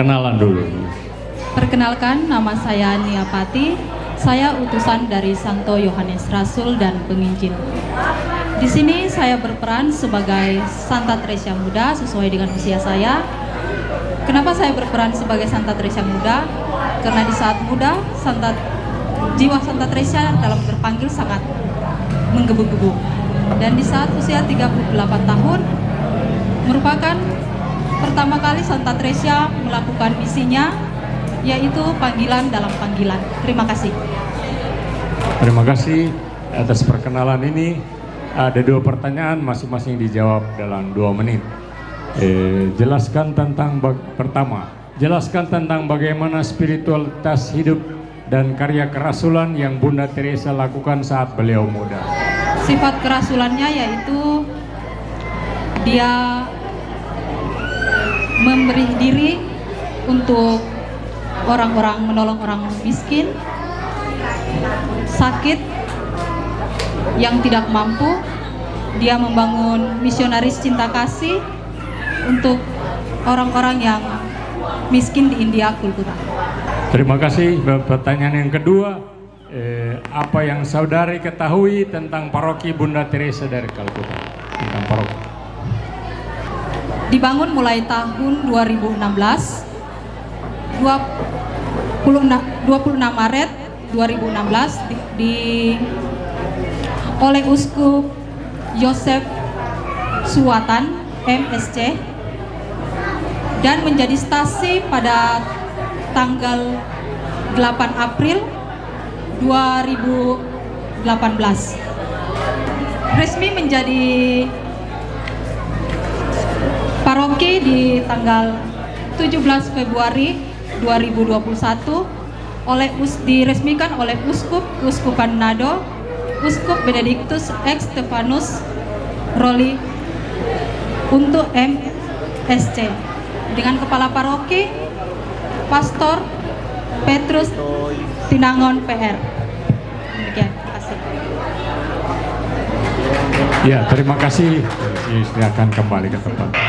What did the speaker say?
Perkenalan dulu. Perkenalkan, nama saya Nia Pati. Saya utusan dari Santo Yohanes Rasul dan Penginjil. Di sini saya berperan sebagai Santa Teresia Muda sesuai dengan usia saya. Kenapa saya berperan sebagai Santa Teresia Muda? Karena di saat muda, jiwa Santa Teresia dalam terpanggil sangat menggebu-gebu. Dan di saat usia 38 tahun, merupakan pertama kali Santa Teresia melakukan misinya, yaitu panggilan dalam panggilan. Terima kasih. Terima kasih atas perkenalan ini. Ada 2 pertanyaan, masing-masing dijawab dalam 2 menit. Jelaskan tentang bagaimana spiritualitas hidup dan karya kerasulan yang Bunda Teresa lakukan saat beliau muda. Sifat kerasulannya yaitu dia memberi diri untuk orang-orang, menolong orang miskin, sakit, yang tidak mampu. Dia membangun misionaris cinta kasih untuk orang-orang yang miskin di India, Kulkuta. Terima kasih. Pertanyaan yang kedua, apa yang saudari ketahui tentang paroki Bunda Teresa dari Kalkuta? Tentang paroki. Dibangun mulai tahun 2016, 26 Maret 2016 oleh Uskup Yosef Suwatan MSC, dan menjadi stasi pada tanggal 8 April 2018. Resmi menjadi paroki di tanggal 17 Februari 2021 diresmikan oleh Keuskupan Manado, Uskup Benedictus X Stephanus Roli untuk MSC, dengan kepala paroki Pastor Petrus Tinangon PR. Demikian, terima kasih. Ya, terima kasih. Silakan kembali ke tempat.